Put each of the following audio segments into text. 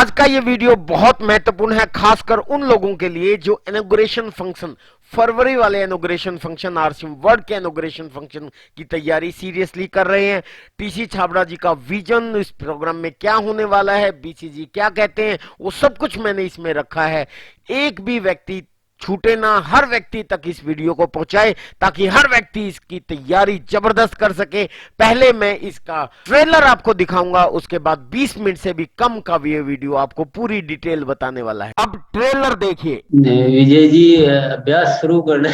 आज का ये वीडियो बहुत महत्वपूर्ण है, खासकर उन लोगों के लिए जो इनॉग्रेशन फंक्शन, फरवरी वाले इनॉग्रेशन फंक्शन, आरसीएम वर्ल्ड के इनॉग्रेशन फंक्शन की तैयारी सीरियसली कर रहे हैं। टीसी छाबड़ा जी का विजन, इस प्रोग्राम में क्या होने वाला है, बीसीजी क्या कहते हैं, वो सब कुछ मैंने इसमें रखा है। एक भी व्यक्ति छूटे ना, हर व्यक्ति तक इस वीडियो को पहुंचाए ताकि हर व्यक्ति इसकी तैयारी जबरदस्त कर सके। पहले मैं इसका ट्रेलर आपको दिखाऊंगा, उसके बाद 20 मिनट से भी कम का ये वीडियो आपको पूरी डिटेल बताने वाला है। अब ट्रेलर देखिए। विजय जी, अभ्यास शुरू करने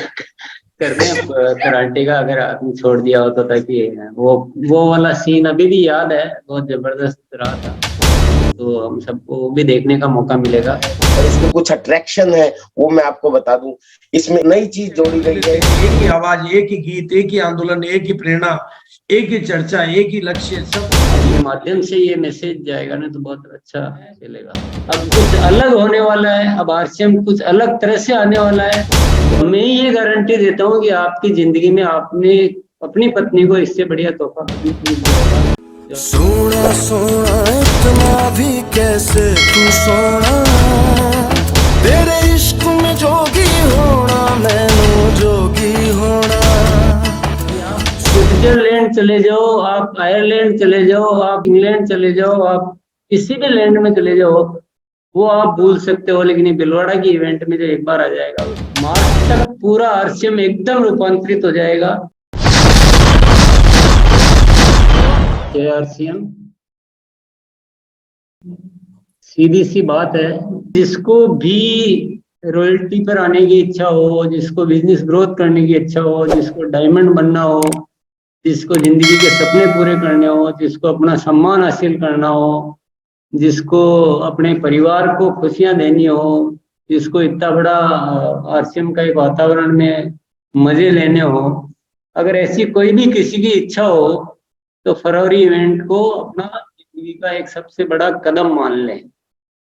कराटे का अगर आपने छोड़ दिया हो तो, ताकि वो वाला सीन अभी भी याद है, बहुत जबरदस्त रहा था, तो हम सबको भी देखने का मौका मिलेगा। और इसमें कुछ अट्रैक्शन है वो मैं आपको बता दूं। इसमें नई चीज जोड़ी गई है, एक ही आवाज, एक ही गीत, एक ही आंदोलन, एक ही प्रेरणा, एक ही चर्चा, एक ही लक्ष्य, सब के माध्यम से ये मैसेज जाएगा ना तो बहुत अच्छा चलेगा। अब कुछ अलग होने वाला है, अब आरसीएम कुछ अलग तरह से आने वाला है। तो मैं ये गारंटी देता हूँ कि आपकी जिंदगी में आपने अपनी पत्नी को इससे बढ़िया तोहफा कभी नहीं दिया होगा। सोना सोना इतना भी कैसे तू सोना, तेरे इश्क में जोगी होना, मैनू जोगी होना। स्विट्जरलैंड चले जाओ, आप आयरलैंड चले जाओ, आप इंग्लैंड चले जाओ, आप किसी भी लैंड में चले जाओ, वो आप भूल सकते हो, लेकिन ये भिलवाड़ा की इवेंट में जो एक बार आ जाएगा, मार्च तक पूरा आरसीएम एकदम रूपांतरित हो जाएगा। आरसीएम सीधी सी बात है, जिसको भी रॉयल्टी पर आने की इच्छा हो, जिसको बिजनेस ग्रोथ करने की इच्छा हो, जिसको डायमंड बनना हो, जिसको जिंदगी के सपने पूरे करने हो, जिसको अपना सम्मान हासिल करना हो, जिसको अपने परिवार को खुशियां देनी हो, जिसको इतना बड़ा आरसीएम का एक वातावरण में मजे लेने हो, अगर ऐसी कोई भी किसी की इच्छा हो तो फरवरी इवेंट को अपना जिंदगी का एक सबसे बड़ा कदम मान लें।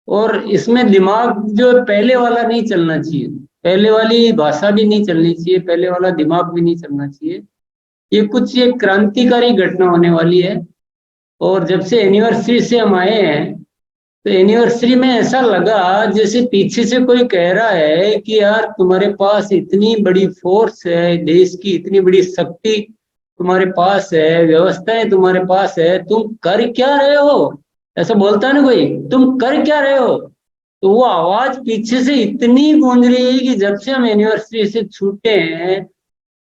और इसमें दिमाग जो पहले वाला नहीं चलना चाहिए, पहले वाली भाषा भी नहीं चलनी चाहिए, पहले वाला दिमाग भी नहीं चलना चाहिए। ये क्रांतिकारी घटना होने वाली है। और जब से एनिवर्सरी से हम आए हैं तो एनिवर्सरी में ऐसा लगा जैसे पीछे से कोई कह रहा है कि यार तुम्हारे पास इतनी बड़ी फोर्स है, देश की इतनी बड़ी शक्ति तुम्हारे पास है, व्यवस्थाएं तुम्हारे पास है, तुम कर क्या रहे हो, ऐसा बोलता है ना कोई, तुम कर क्या रहे हो। तो वो आवाज पीछे से इतनी गूंज रही है कि जब से हम एनिवर्सरी से छूटे हैं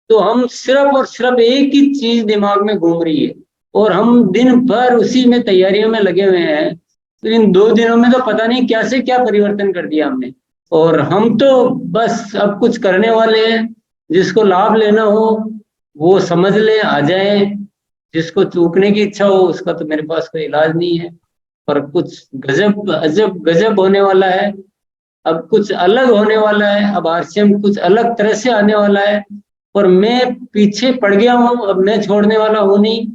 तो हम सिर्फ और सिर्फ एक ही चीज दिमाग में घूम रही है, और हम दिन भर उसी में तैयारियों में लगे हुए हैं। तो इन 2 दिनों में तो पता नहीं क्या से क्या परिवर्तन कर दिया हमने, और हम तो बस अब कुछ करने वाले हैं। जिसको लाभ लेना हो वो समझ ले, आ जाए। जिसको चूकने की इच्छा हो उसका तो मेरे पास कोई इलाज नहीं है। पर कुछ गजब अजब गजब होने वाला है, अब कुछ अलग होने वाला है, अब आरसीएम कुछ अलग तरह से आने वाला है। और मैं पीछे पड़ गया हूँ, अब मैं छोड़ने वाला हूँ नहीं।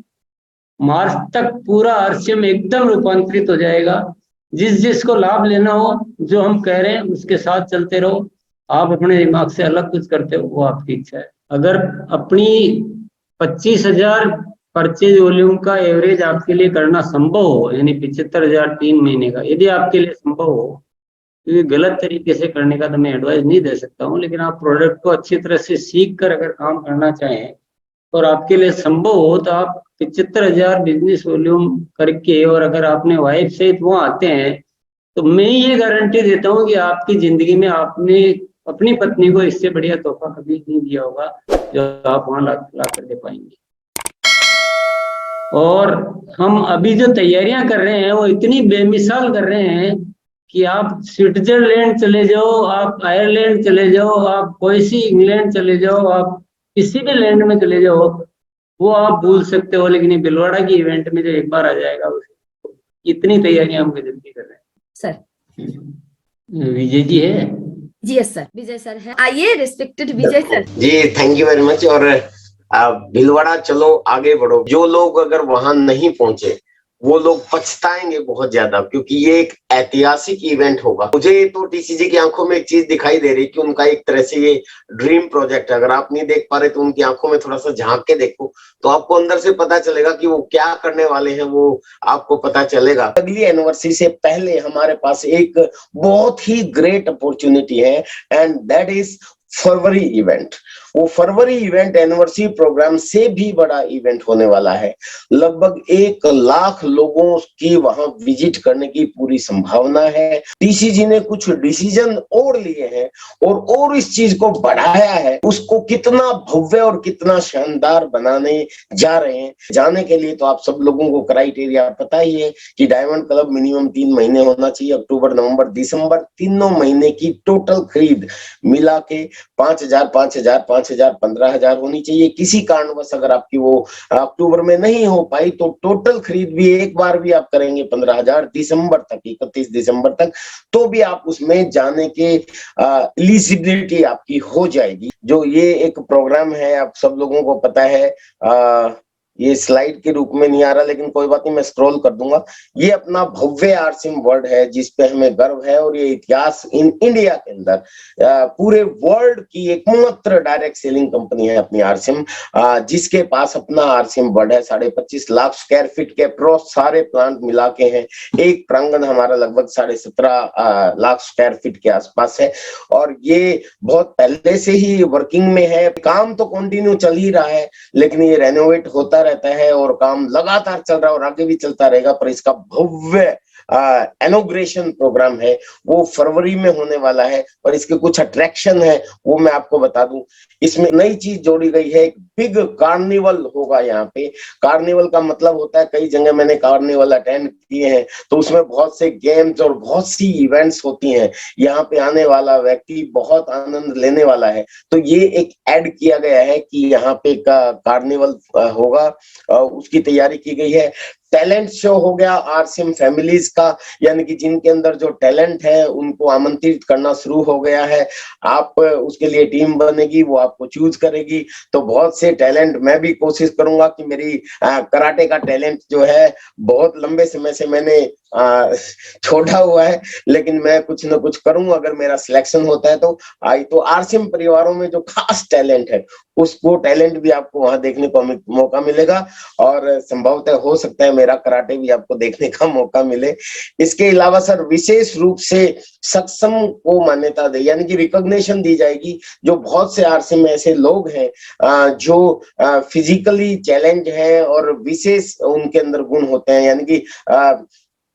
मार्च तक पूरा आरसीएम एकदम रूपांतरित हो जाएगा। जिसको लाभ लेना हो, जो हम कह रहे हैं उसके साथ चलते रहो। आप अपने दिमाग से अलग कुछ करते हो वो आपकी इच्छा है। अगर अपनी 25,000 परचेज वॉल्यूम का एवरेज आपके लिए करना संभव हो, यानी 75,000 3 महीने का, यदि आपके लिए संभव हो, तो गलत तरीके से करने का तो मैं एडवाइस नहीं दे सकता हूँ, लेकिन आप प्रोडक्ट को अच्छी तरह से सीख कर अगर काम करना चाहें और आपके लिए संभव हो तो आप 75,000 बिजनेस वॉल्यूम करके, और अगर आपने वाइफ सहित वहाँ आते हैं तो मैं ये गारंटी देता हूँ कि आपकी जिंदगी में आपने अपनी पत्नी को इससे बढ़िया तोहफा कभी नहीं दिया होगा जो आप वहाँ ला कर दे पाएंगे। और हम अभी जो तैयारियां कर रहे हैं वो इतनी बेमिसाल कर रहे हैं कि आप स्विट्जरलैंड चले जाओ, आप आयरलैंड चले जाओ, आप कोई सी इंग्लैंड चले जाओ, आप किसी भी लैंड में चले जाओ, वो आप भूल सकते हो, लेकिन ये भिलवाड़ा की इवेंट में जो एक बार आ जाएगा, इतनी तैयारियां हम गजब की कर रहे हैं। सर विजय जी है जी, यस सर, विजय सर है। आइए respected Vijay sir ji, thank you very much. और भिलवाड़ा चलो आगे बढ़ो। जो लोग अगर वहां नहीं पहुंचे वो लोग पछताएंगे बहुत ज्यादा, क्योंकि ये एक ऐतिहासिक इवेंट होगा। मुझे तो टीसीजी की आंखों में एक चीज दिखाई दे रही कि उनका एक तरह से ये ड्रीम प्रोजेक्ट है। अगर आप नहीं देख पा रहे तो उनकी आंखों में थोड़ा सा झांक के देखो तो आपको अंदर से पता चलेगा कि वो क्या करने वाले हैं, वो आपको पता चलेगा। अगली एनिवर्सरी से पहले हमारे पास एक बहुत ही ग्रेट अपॉर्चुनिटी है and that is February event. वो फरवरी इवेंट एनिवर्सरी प्रोग्राम से भी बड़ा इवेंट होने वाला है। लगभग 1 लाख लोगों की वहां विजिट करने की पूरी संभावना है। टीसीजी ने कुछ डिसीजन और लिए हैं और इस चीज को बढ़ाया है। उसको कितना भव्य और कितना शानदार बनाने जा रहे हैं, जाने के लिए तो आप सब लोगों को क्राइटेरिया पता ही है कि डायमंड क्लब मिनिमम 3 महीने होना चाहिए। अक्टूबर, नवंबर, दिसंबर तीनों महीने की टोटल खरीद मिला के 5,000, 5,000, 5,000, 15,000 होनी चाहिए। किसी कारणवश अगर आपकी वो अक्टूबर में नहीं हो पाई तो टोटल खरीद भी एक बार भी आप करेंगे 15,000 दिसंबर तक, 31 दिसंबर तक, तो भी आप उसमें जाने के एलिजिबिलिटी आपकी हो जाएगी। जो ये एक प्रोग्राम है, आप सब लोगों को पता है, ये स्लाइड के रूप में नहीं आ रहा लेकिन कोई बात नहीं, मैं स्क्रॉल कर दूंगा। ये अपना भव्य आरसीएम वर्ल्ड है जिसपे हमें गर्व है और ये इतिहास इन इंडिया के अंदर पूरे वर्ल्ड की एकमात्र डायरेक्ट सेलिंग कंपनी है अपनी आरसीएम, जिसके पास अपना आरसीएम वर्ल्ड है। 25.5 लाख स्क्वायर फीट के अप्रॉक्स सारे प्लांट मिला के हैं। एक प्रांगण हमारा लगभग 17.5 लाख स्क्वायर फीट के आसपास है और ये बहुत पहले से ही वर्किंग में है। काम तो कंटिन्यू चल ही रहा है लेकिन ये रेनोवेट होता रहता है और काम लगातार चल रहा है और आगे भी चलता रहेगा। पर इसका भव्य इनॉग्रेशन प्रोग्राम है वो फरवरी में होने वाला है और इसके कुछ अट्रैक्शन है वो मैं आपको बता दूं। इसमें नई चीज जोड़ी गई है, एक बिग कार्निवल होगा यहाँ पे। कार्निवल का मतलब होता है, कई जगह मैंने कार्निवल अटेंड किए हैं तो उसमें बहुत से गेम्स और बहुत सी इवेंट्स होती हैं। यहाँ पे आने वाला व्यक्ति बहुत आनंद लेने वाला है। तो ये एक ऐड किया गया है कि यहाँ पे कार्निवल होगा, उसकी तैयारी की गई है। टैलेंट शो हो गया आरसीएम फैमिलीज का, यानी कि जिनके अंदर जो टैलेंट है उनको आमंत्रित करना शुरू हो गया है। आप उसके लिए टीम बनेगी, वो आपको चूज करेगी। तो बहुत से टैलेंट, मैं भी कोशिश करूंगा कि मेरी कराटे का टैलेंट जो है बहुत लंबे समय से मैंने छोड़ा हुआ है लेकिन मैं कुछ न कुछ करूंगा अगर मेरा सिलेक्शन होता है तो। तो आरसीएम परिवारों में जो खास टैलेंट है उसको टैलेंट भी आपको वहां देखने को मौका मिलेगा और संभवतः हो सकता है मेरा कराटे भी आपको देखने का मौका मिले। इसके अलावा सर विशेष रूप से सक्षम को मान्यता दे, यानी कि रिकॉग्निशन दी जाएगी। जो बहुत से आरसीएम में ऐसे लोग हैं जो फिजिकली चैलेंज है और विशेष उनके अंदर गुण होते हैं, यानी कि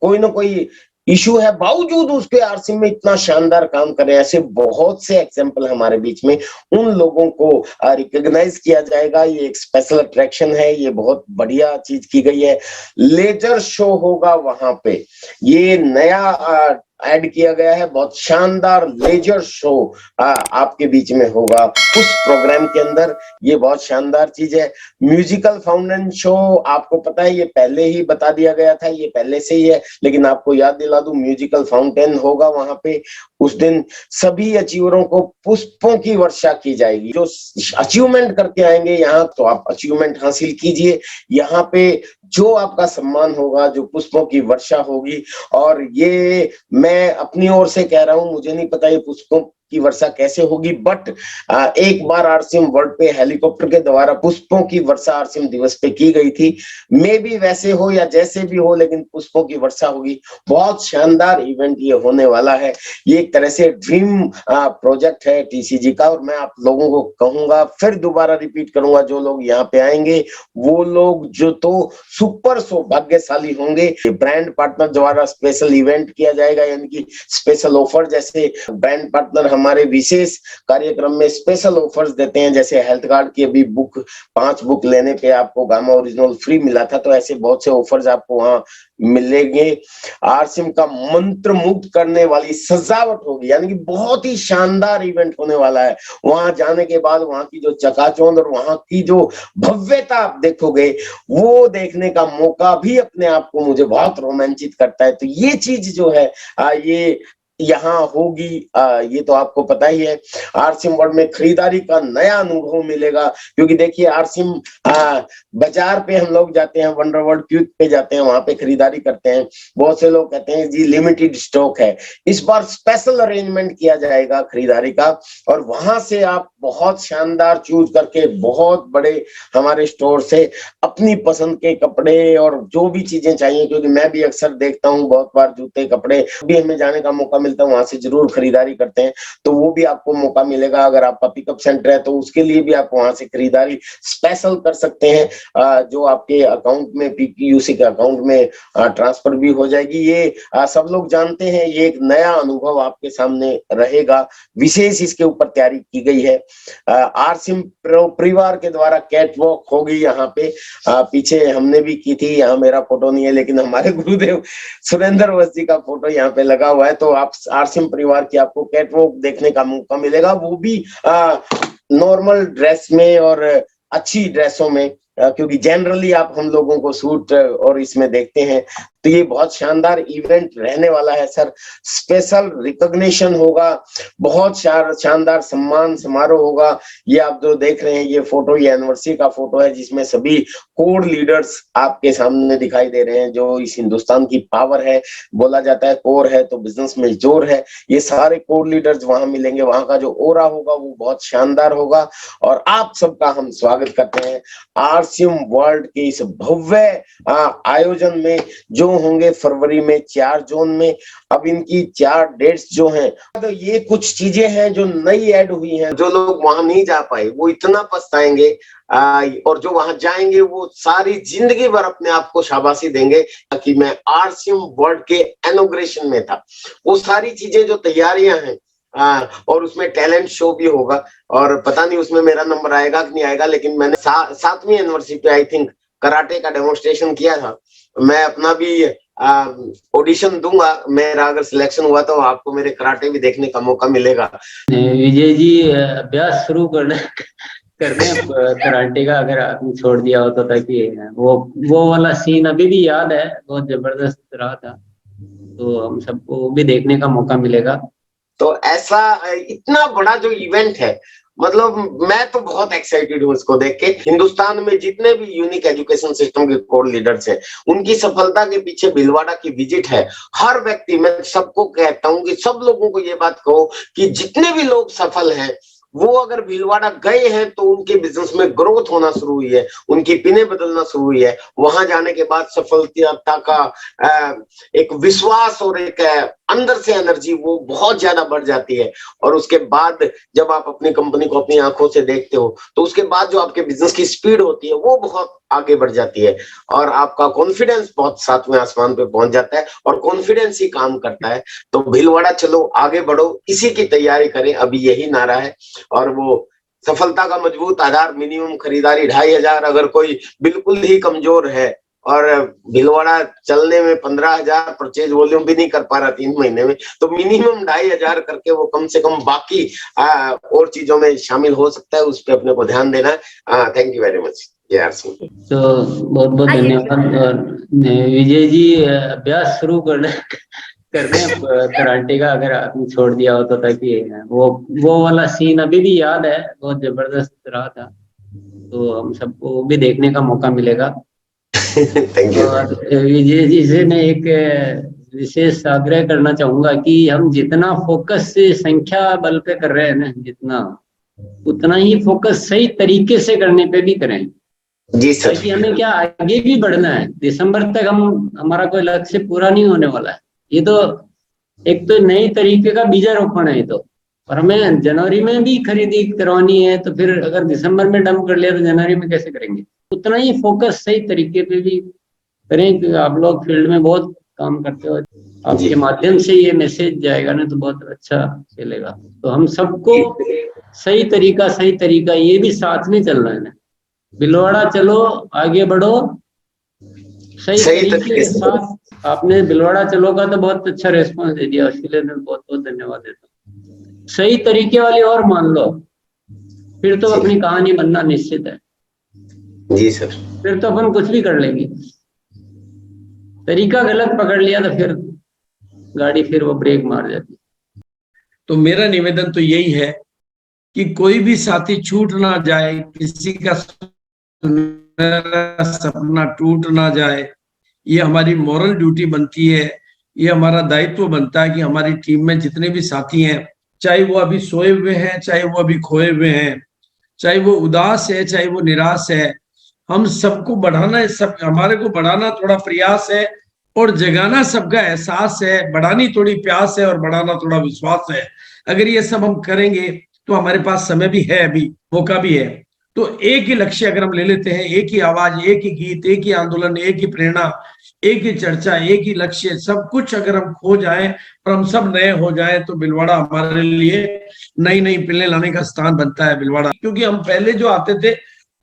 कोई ना कोई इशू है बावजूद उसके आरसीएम में इतना शानदार काम कर रहे हैं। ऐसे बहुत से एग्जांपल हमारे बीच में, उन लोगों को रिकॉग्नाइज किया जाएगा। ये एक स्पेशल अट्रैक्शन है, ये बहुत बढ़िया चीज की गई है। लेजर शो होगा वहां पे, ये नया ऐड किया गया है। बहुत शानदार लेजर शो आपके बीच में होगा उस प्रोग्राम के अंदर, ये बहुत शानदार चीज है। म्यूजिकल फाउंटेन शो, आपको पता है ये पहले ही बता दिया गया था, ये पहले से ही है लेकिन आपको याद दिला दूं, म्यूजिकल फाउंटेन होगा वहां पे। उस दिन सभी अचीवरों को पुष्पों की वर्षा की जाएगी। जो अचीवमेंट करके आएंगे यहाँ तो आप अचीवमेंट हासिल कीजिए। यहाँ पे जो आपका सम्मान होगा, जो पुष्पों की वर्षा होगी। और ये मैं अपनी ओर से कह रहा हूं, मुझे नहीं पता ये पुष्पों की वर्षा कैसे होगी, बट एक बार आरसीएम वर्ल्ड पे हेलीकॉप्टर के द्वारा पुष्पों की वर्षा आरसीएम दिवस पे की गई थी। मे भी वैसे हो या जैसे भी हो लेकिन पुष्पों की वर्षा होगी। बहुत शानदार इवेंट ये होने वाला है। ये एक तरह से ड्रीम प्रोजेक्ट है टीसीजी का। और मैं आप लोगों को कहूंगा, फिर दोबारा रिपीट करूंगा, जो लोग यहाँ पे आएंगे वो लोग जो तो सुपर सौभाग्यशाली होंगे। ब्रांड पार्टनर द्वारा स्पेशल इवेंट किया जाएगा, यानी कि स्पेशल ऑफर, जैसे ब्रांड पार्टनर हमारे विशेष कार्यक्रम में स्पेशल ऑफर्स देते हैं। जैसे हेल्थ कार्ड की अभी 5 बुक लेने पे आपको गामा ओरिजिनल फ्री मिला था, तो ऐसे बहुत से ऑफर्स आपको वहां मिलेंगे। आरसीएम का मंत्र मुग्ध करने वाली सजावट होगी, यानी कि बहुत ही शानदार इवेंट होने वाला है। वहां जाने के बाद वहां की जो चकाचौंध और वहां की जो भव्यता आप देखोगे, वो देखने का मौका भी अपने आप को मुझे बहुत रोमांचित करता है। तो ये चीज जो है ये यहाँ होगी, ये तो आपको पता ही है। आरसीएम वर्ल्ड में खरीदारी का नया अनुभव मिलेगा, क्योंकि देखिए आरसीएम बाजार पे हम लोग जाते हैं, वंडर वर्ल्ड क्यूट पे जाते हैं, वहां पे खरीदारी करते हैं। बहुत से लोग कहते हैं जी लिमिटेड स्टॉक है। इस बार स्पेशल अरेंजमेंट किया जाएगा खरीदारी का, और वहां से आप बहुत शानदार चूज करके बहुत बड़े हमारे स्टोर से अपनी पसंद के कपड़े और जो भी चीजें चाहिए, क्योंकि मैं भी अक्सर देखता हूँ बहुत बार जूते कपड़े भी हमें जाने का मौका मिलता है, वहां से जरूर खरीदारी करते हैं। तो वो भी आपको मौका मिलेगा। अगर आपका पिकअप सेंटर है तो उसके लिए भी आप वहां से खरीदारी स्पेशल कर सकते हैं, जो आपके अकाउंट में पीपीयूसी के अकाउंट में ट्रांसफर भी हो जाएगी। ये सब लोग जानते हैं, ये एक नया अनुभव आपके सामने रहेगा। विशेष इसके ऊपर तैयारी की गई है। आरसीएम परिवार के द्वारा कैट वॉक होगी यहाँ पे। पीछे हमने भी की थी, यहाँ मेरा फोटो नहीं है लेकिन हमारे गुरुदेव सुरेंद्र वस्त जी का फोटो यहाँ पे लगा हुआ है। तो आप आरसीएम परिवार की आपको कैट वॉक देखने का मौका मिलेगा, वो भी नॉर्मल ड्रेस में और अच्छी ड्रेसों में, क्योंकि जनरली आप हम लोगों को सूट और इसमें देखते हैं। तो ये बहुत शानदार इवेंट रहने वाला है सर। स्पेशल रिकॉग्निशन होगा, बहुत शानदार सम्मान समारोह होगा। ये आप जो देख रहे हैं ये फोटो, ये एनिवर्सरी का फोटो है, जिसमें सभी कोर लीडर्स आपके सामने दिखाई दे रहे हैं। जो इस हिंदुस्तान की पावर है, बोला जाता है कोर है तो बिजनेस में जोर है। ये सारे कोर लीडर्स वहां मिलेंगे, वहां का जो ओरा होगा वो बहुत शानदार होगा। और आप सबका हम स्वागत करते हैं आरसीएम वर्ल्ड के इस भव्य आयोजन में, जो होंगे फरवरी में 4 जोन में। अब इनकी 4 डेट्स जो हैं, तो ये कुछ चीजें हैं जो नई ऐड हुई हैं। जो लोग वहां नहीं जा पाए वो इतना पछताएंगे, और जो वहां जाएंगे वो सारी जिंदगी भर अपने आप को शाबाशी देंगे कि मैं आरसीएम वर्ल्ड के इनॉग्रेशन में था। वो सारी चीजें जो तैयारियां हैं, और उसमें टैलेंट शो भी होगा, और पता नहीं उसमें मेरा नंबर आएगा कि नहीं आएगा, लेकिन मैंने 7वीं एनिवर्सरी पे आई थिंक कराटे का डेमोन्स्ट्रेशन किया था। मैं अपना भी ऑडिशन दूंगा, मेरा अगर सिलेक्शन हुआ तो आपको मेरे कराटे भी देखने का मौका मिलेगा। विजय जी अभ्यास शुरू करने कराटे का अगर आपने छोड़ दिया हो तो, ताकि वो वाला सीन अभी भी याद है, बहुत जबरदस्त रहा था। तो हम सबको भी देखने का मौका मिलेगा। तो ऐसा इतना बड़ा जो इवेंट है, मतलब मैं तो बहुत एक्साइटेड हूँ इसको देख के। हिंदुस्तान में जितने भी यूनिक एजुकेशन सिस्टम के कोर लीडर्स हैं, उनकी सफलता के पीछे भीलवाड़ा की विजिट है। हर व्यक्ति, मैं सबको कहता हूँ कि सब लोगों को ये बात कहो कि जितने भी लोग सफल हैं वो अगर भीलवाड़ा गए हैं तो उनके बिजनेस में ग्रोथ होना शुरू हुई है, उनकी पिने बदलना शुरू हुई है। वहां जाने के बाद सफलता का एक विश्वास और एक अंदर से एनर्जी वो बहुत ज्यादा बढ़ जाती है। और उसके बाद जब आप अपनी कंपनी को अपनी आंखों से देखते हो तो उसके बाद जो आपके बिजनेस की स्पीड होती है वो बहुत आगे बढ़ जाती है, और आपका कॉन्फिडेंस बहुत 7वें आसमान पे पहुंच जाता है, और कॉन्फिडेंस ही काम करता है। तो भीलवाड़ा चलो आगे बढ़ो, इसी की तैयारी करें, अभी यही नारा है। और वो सफलता का मजबूत आधार, मिनिमम खरीदारी 2500। अगर कोई बिल्कुल ही कमजोर है और भीलवाड़ा चलने में 15,000 परचेज वॉल्यूम भी नहीं कर पा रहा 3 महीने में, तो मिनिमम 2500 करके वो कम से कम बाकी और चीजों में शामिल हो सकता है। उस पर अपने को ध्यान देना है। Thank you very much. तो बहुत बहुत धन्यवाद। और विजय जी अभ्यास शुरू करने कराटे का अगर आपने छोड़ दिया हो तो, ताकि वो वाला सीन अभी भी याद है, बहुत जबरदस्त रहा था। तो हम सबको भी देखने का मौका मिलेगा। Thank you. और विजय जी से मैं एक विशेष आग्रह करना चाहूंगा कि हम जितना फोकस संख्या बल पे कर रहे हैं ना, उतना ही फोकस सही तरीके से करने पे भी करें जी सर। ताकि हमें क्या आगे भी बढ़ना है। दिसंबर तक हमारा कोई लक्ष्य पूरा नहीं होने वाला है। ये तो एक तो नई तरीके का बीजारोपण है ये तो, और हमें जनवरी में भी खरीदी करवानी है, तो फिर अगर दिसंबर में डंप कर लिया तो जनवरी में कैसे करेंगे। उतना ही फोकस सही तरीके पे भी करें, क्योंकि आप लोग फील्ड में बहुत काम करते हो। आपके माध्यम से ये मैसेज जाएगा ना तो बहुत अच्छा चलेगा। तो हम सबको सही तरीका ये भी साथ में चलना है ना। भीलवाड़ा चलो आगे बढ़ो सही तरीके के साथ। आपने भीलवाड़ा चलो का तो बहुत अच्छा रेस्पॉन्स दे दिया, उसके लिए मैं बहुत बहुत धन्यवाद देता हूँ। सही तरीके वाली और मान लो, फिर तो अपनी कहानी बनना निश्चित है। जी सर। फिर तो अपन कुछ भी कर लेंगे। तरीका गलत पकड़ लिया तो फिर गाड़ी फिर वो ब्रेक मार जाती। तो मेरा निवेदन तो यही है कि कोई भी साथी छूट ना जाए, किसी का सपना टूट ना जाए। ये हमारी मॉरल ड्यूटी बनती है, ये हमारा दायित्व बनता है कि हमारी टीम में जितने भी साथी हैं, चाहे वो अभी सोए हुए हैं, चाहे वो अभी खोए हुए हैं, चाहे वो उदास है, चाहे वो निराश है, हम सबको बढ़ाना है, सब हमारे को बढ़ाना थोड़ा प्रयास है और जगाना सबका एहसास है, बढ़ानी थोड़ी प्यास है और बढ़ाना थोड़ा विश्वास है। अगर ये सब हम करेंगे तो हमारे पास समय भी है, अभी मौका भी है। तो एक ही लक्ष्य अगर हम ले लेते हैं, एक ही आवाज, एक ही गीत, एक ही आंदोलन, एक ही प्रेरणा, एक ही चर्चा, एक ही लक्ष्य, सब कुछ अगर हम खो जाएं और हम सब नए हो जाएं तो भीलवाड़ा हमारे लिए नई नई पिल्ले लाने का स्थान बनता है भीलवाड़ा। क्योंकि हम पहले जो आते थे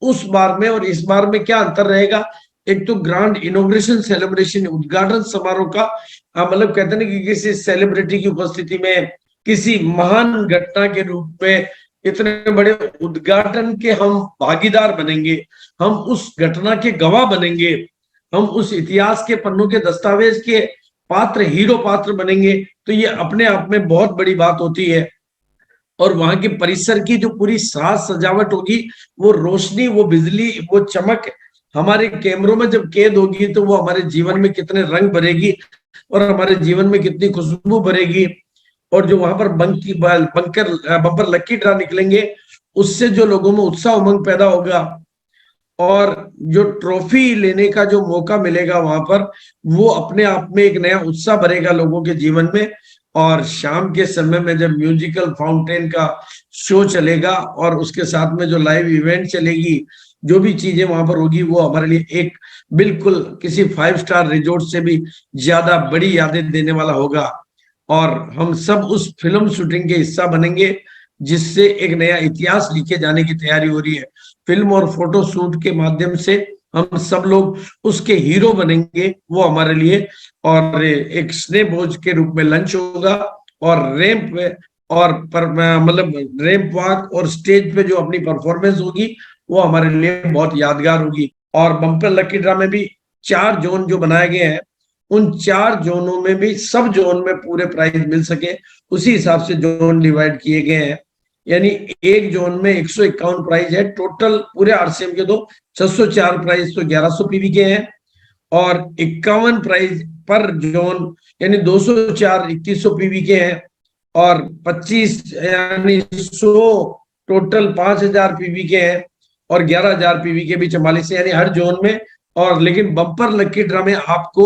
उस बार में और इस बार में क्या अंतर रहेगा? एक तो ग्रांड इनॉग्रेशन सेलिब्रेशन, उद्घाटन समारोह का मतलब कहते हैं कि किसी सेलिब्रिटी की उपस्थिति में, किसी महान घटना के रूप में इतने बड़े उद्घाटन के हम भागीदार बनेंगे, हम उस घटना के गवाह बनेंगे, हम उस इतिहास के पन्नों के दस्तावेज के पात्र, हीरो पात्र बनेंगे। तो ये अपने आप में बहुत बड़ी बात होती है। और वहां के परिसर की जो पूरी साज सजावट होगी, वो रोशनी, वो बिजली, वो चमक हमारे कैमरों में जब कैद होगी तो वो हमारे जीवन में कितने रंग भरेगी और हमारे जीवन में कितनी खुशबू भरेगी। और जो वहां पर बम्पर लकी ड्रा निकलेंगे, उससे जो लोगों में उत्साह उमंग पैदा होगा और जो ट्रॉफी लेने का जो मौका मिलेगा वहां पर, वो अपने आप में एक नया उत्साह भरेगा लोगों के जीवन में। और शाम के समय में जब म्यूजिकल फाउंटेन का शो चलेगा और उसके साथ में जो लाइव इवेंट चलेगी, जो भी चीजें वहां पर होगी, वो हमारे लिए एक बिल्कुल किसी 5 स्टार रिजॉर्ट से भी ज्यादा बड़ी यादें देने वाला होगा। और हम सब उस फिल्म शूटिंग के हिस्सा बनेंगे जिससे एक नया इतिहास लिखे जाने की तैयारी हो रही है। फिल्म और फोटो शूट के माध्यम से हम सब लोग उसके हीरो बनेंगे, वो हमारे लिए। और एक स्नेह भोज के रूप में लंच होगा और रैंप और मतलब रैंप वॉक और स्टेज पे जो अपनी परफॉर्मेंस होगी वो हमारे लिए बहुत यादगार होगी। और बम्पर लकी ड्रा में भी 4 जोन जो बनाए गए हैं, उन 4 जोनों में भी सब जोन में पूरे प्राइज मिल सके, उसी हिसाब से जोन डिवाइड किए गए हैं। यानी एक जोन में 151 प्राइज है टोटल, पूरे आरसीएम के तो 604 प्राइज तो 1100 पीवी के हैं और 51 प्राइज पर जोन यानी 204 2100 पीवी के हैं और 25 यानी 100 टोटल 5000 पीवी के हैं और 11000 पीवी के भी 44 है, यानी हर जोन में। और लेकिन बम्पर लकी ड्रा में आपको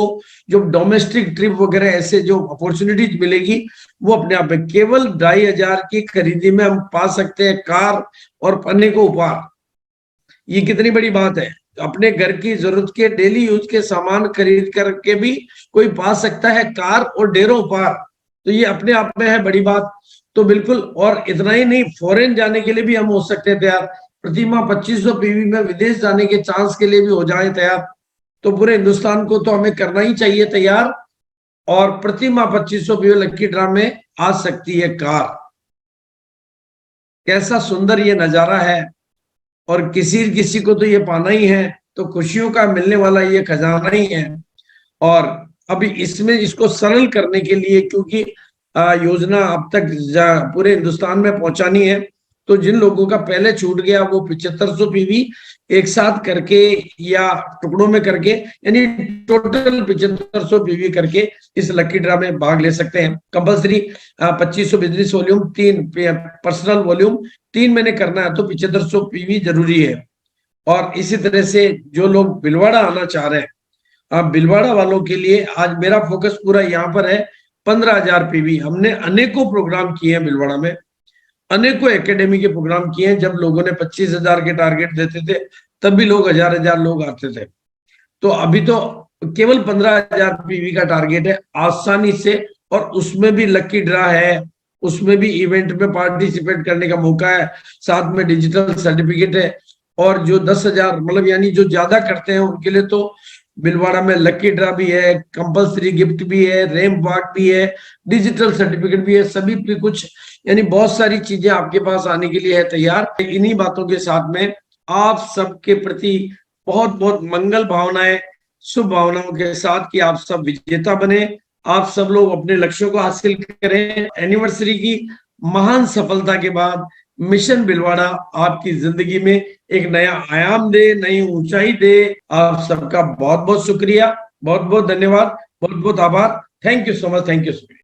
जो डोमेस्टिक ट्रिप वगैरह ऐसे जो अपॉर्चुनिटीज मिलेगी, वो अपने आप में केवल 2500 की खरीदी में हम पा सकते हैं कार और पन्ने को उपहार। ये कितनी बड़ी बात है! अपने घर की जरूरत के डेली यूज के सामान खरीद करके भी कोई पा सकता है कार और ढेरों उपहार। तो ये अपने आप में है बड़ी बात। तो बिल्कुल, और इतना ही नहीं, फॉरेन जाने के लिए भी हम हो सकते हैं तैयार। प्रतिमा 2500 पीवी में विदेश जाने के चांस के लिए भी हो जाए तैयार। तो पूरे हिंदुस्तान को तो हमें करना ही चाहिए तैयार। और प्रतिमा 2500 पीवी लकी ड्रा में आ सकती है कार। कैसा सुंदर ये नजारा है और किसी किसी को तो ये पाना ही है, तो खुशियों का मिलने वाला ये खजाना ही है। और अभी इसमें इसको सरल करने के लिए, क्योंकि योजना अब तक पूरे हिंदुस्तान में पहुंचानी है, तो जिन लोगों का पहले छूट गया वो 7500 पीवी एक साथ करके या टुकड़ों में करके, यानी टोटल 7500 पीवी करके इस लकी ड्रा में भाग ले सकते हैं। Compulsory 2500 business volume, 3 personal volume, 3 महीने करना है तो 7500 पीवी जरूरी है। और इसी तरह से जो लोग भीलवाड़ा आना चाह रहे हैं, भीलवाड़ा वालों के लिए आज मेरा फोकस पूरा यहाँ पर है 15000 पीवी। हमने अनेकों प्रोग्राम किए हैं भीलवाड़ा में, अनेकों एकेडमी के प्रोग्राम किए हैं। जब लोगों ने 25000 के टारगेट देते थे तब भी लोग 1000 लोग आते थे। तो अभी तो केवल 15000 पीवी का टारगेट है आसानी से, और उसमें भी लकी ड्रा है, उसमें भी इवेंट में पार्टिसिपेट करने का मौका है, साथ में डिजिटल सर्टिफिकेट है। और जो 10,000 मतलब यानी जो ज्यादा करते हैं उनके लिए तो भीलवाड़ा में लकी ड्रा भी है, कंपल्सरी गिफ्ट भी है, रैंप वॉक भी है, डिजिटल सर्टिफिकेट भी है, सभी पे कुछ यानी बहुत सारी चीजें आपके पास आने के लिए है तैयार। इन्हीं बातों के साथ में आप सबके प्रति बहुत बहुत मंगल भावनाएं, शुभ भावनाओं के साथ कि आप सब विजेता बने, आप सब लोग अपने लक्ष्यों को हासिल करें। एनिवर्सरी की महान सफलता के बाद मिशन भिलवाड़ा आपकी जिंदगी में एक नया आयाम दे, नई ऊंचाई दे। आप सबका बहुत बहुत शुक्रिया, बहुत बहुत धन्यवाद, बहुत बहुत आभार। Thank you so much, thank you so much.